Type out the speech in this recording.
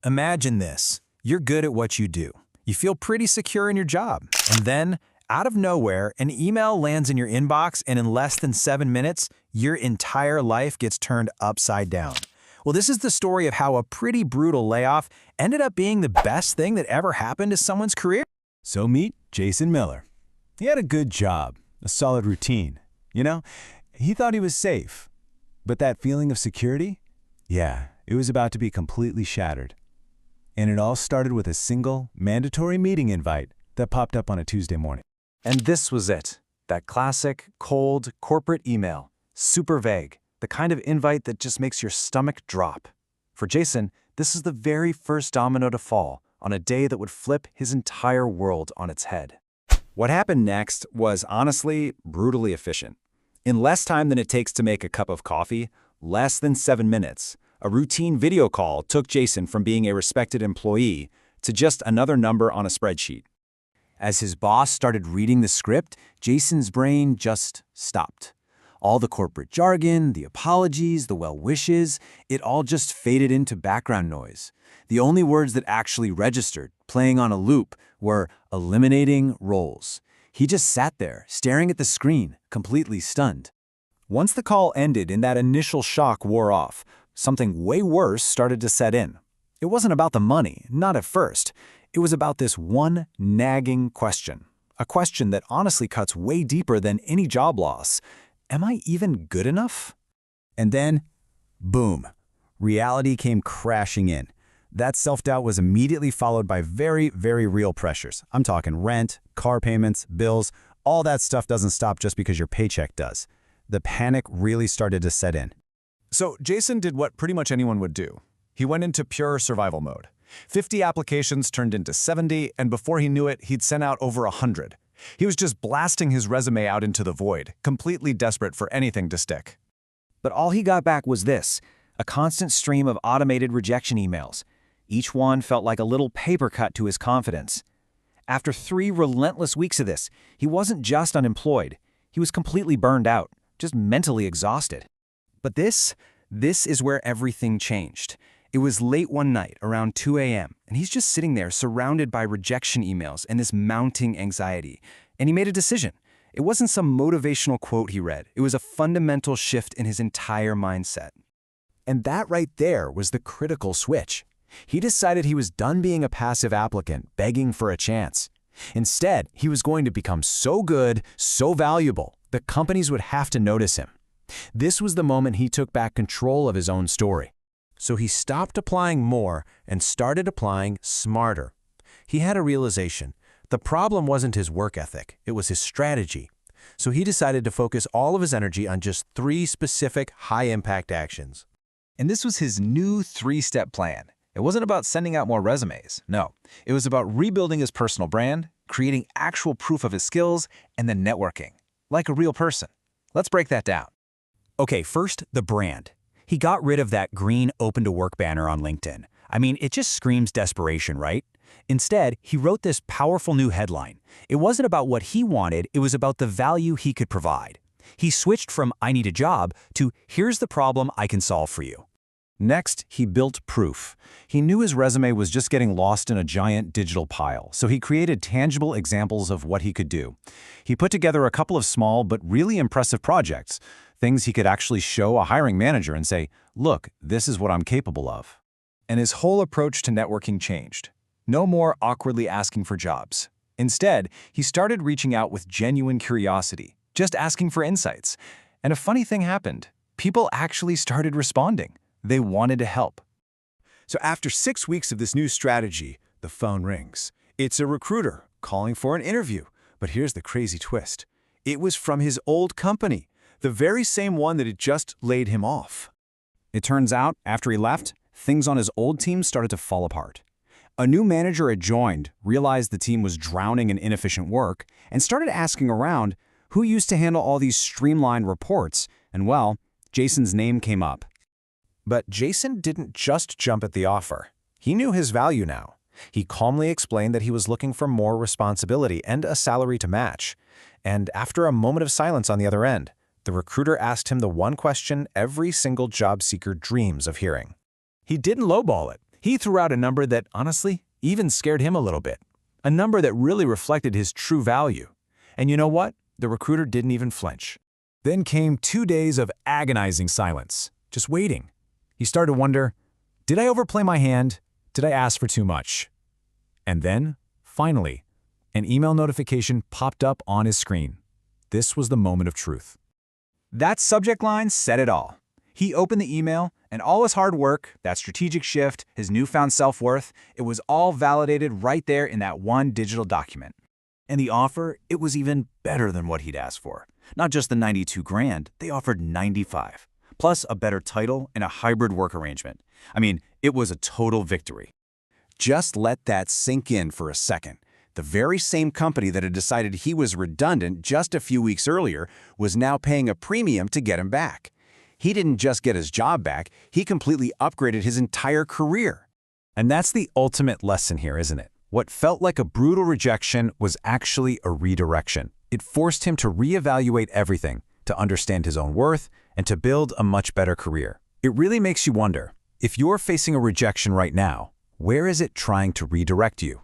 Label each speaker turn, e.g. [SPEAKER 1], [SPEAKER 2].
[SPEAKER 1] Imagine this. You're good at what you do. You feel pretty secure in your job. And then, out of nowhere, an email lands in your inbox, and in less than 7 minutes, your entire life gets turned upside down. Well, this is the story of how a pretty brutal layoff ended up being the best thing that ever happened to someone's career.
[SPEAKER 2] So meet Jason Miller. He had a good job, a solid routine. He thought he was safe. But that feeling of security? Yeah, it was about to be completely shattered. And it all started with a single, mandatory meeting invite that popped up on a Tuesday morning.
[SPEAKER 3] And this was it. That classic, cold, corporate email. Super vague. The kind of invite that just makes your stomach drop. For Jason, this is the very first domino to fall on a day that would flip his entire world on its head.
[SPEAKER 1] What happened next was honestly brutally efficient. In less time than it takes to make a cup of coffee, less than 7 minutes, a routine video call took Jason from being a respected employee to just another number on a spreadsheet. As his boss started reading the script, Jason's brain just stopped. All the corporate jargon, the apologies, the well wishes, it all just faded into background noise. The only words that actually registered, playing on a loop, were eliminating roles. He just sat there, staring at the screen, completely stunned. Once the call ended and that initial shock wore off, something way worse started to set in. It wasn't about the money, not at first. It was about this one nagging question. A question that honestly cuts way deeper than any job loss. Am I even good enough? And then, boom, reality came crashing in. That self-doubt was immediately followed by very, very real pressures. I'm talking rent, car payments, bills, all that stuff doesn't stop just because your paycheck does. The panic really started to set in.
[SPEAKER 4] So Jason did what pretty much anyone would do. He went into pure survival mode. 50 applications turned into 70, and before he knew it, he'd sent out over 100. He was just blasting his resume out into the void, completely desperate for anything to stick.
[SPEAKER 1] But all he got back was this, a constant stream of automated rejection emails. Each one felt like a little paper cut to his confidence. After 3 relentless weeks of this, he wasn't just unemployed. He was completely burned out, just mentally exhausted. But this is where everything changed. It was late one night, around 2 a.m., and he's just sitting there surrounded by rejection emails and this mounting anxiety. And he made a decision. It wasn't some motivational quote he read. It was a fundamental shift in his entire mindset. And that right there was the critical switch. He decided he was done being a passive applicant, begging for a chance. Instead, he was going to become so good, so valuable, that companies would have to notice him. This was the moment he took back control of his own story. So he stopped applying more and started applying smarter. He had a realization. The problem wasn't his work ethic, it was his strategy. So he decided to focus all of his energy on just 3 specific high-impact actions. And this was his new 3-step plan. It wasn't about sending out more resumes, no. It was about rebuilding his personal brand, creating actual proof of his skills, and then networking, like a real person. Let's break that down. Okay, first, the brand. He got rid of that green open to work banner on LinkedIn. I mean, it just screams desperation, right? Instead, he wrote this powerful new headline. It wasn't about what he wanted, it was about the value he could provide. He switched from "I need a job" to "Here's the problem I can solve for you." Next, he built proof. He knew his resume was just getting lost in a giant digital pile, so he created tangible examples of what he could do. He put together a couple of small but really impressive projects, things he could actually show a hiring manager and say, "Look, this is what I'm capable of." And his whole approach to networking changed. No more awkwardly asking for jobs. Instead, he started reaching out with genuine curiosity, just asking for insights. And a funny thing happened. People actually started responding. They wanted to help. So after 6 weeks of this new strategy, the phone rings. It's a recruiter calling for an interview. But here's the crazy twist. It was from his old company, the very same one that had just laid him off. It turns out, after he left, things on his old team started to fall apart. A new manager had joined, realized the team was drowning in inefficient work, and started asking around who used to handle all these streamlined reports, and well, Jason's name came up. But Jason didn't just jump at the offer. He knew his value now. He calmly explained that he was looking for more responsibility and a salary to match. And after a moment of silence on the other end, the recruiter asked him the one question every single job seeker dreams of hearing. He didn't lowball it.
[SPEAKER 2] He threw out a number that, honestly, even scared him a little bit. A number that really reflected his true value. And you know what? The recruiter didn't even flinch. Then came 2 days of agonizing silence, just waiting. He started to wonder, did I overplay my hand? Did I ask for too much? And then, finally, an email notification popped up on his screen. This was the moment of truth.
[SPEAKER 1] That subject line said it all. He opened the email, and all his hard work, that strategic shift, his newfound self-worth, it was all validated right there in that one digital document. And the offer, it was even better than what he'd asked for. Not just the $92,000, they offered $95,000, plus a better title and a hybrid work arrangement. I mean, it was a total victory. Just let that sink in for a second. The very same company that had decided he was redundant just a few weeks earlier was now paying a premium to get him back. He didn't just get his job back, he completely upgraded his entire career.
[SPEAKER 2] And that's the ultimate lesson here, isn't it? What felt like a brutal rejection was actually a redirection. It forced him to reevaluate everything, to understand his own worth, and to build a much better career. It really makes you wonder, if you're facing a rejection right now, where is it trying to redirect you?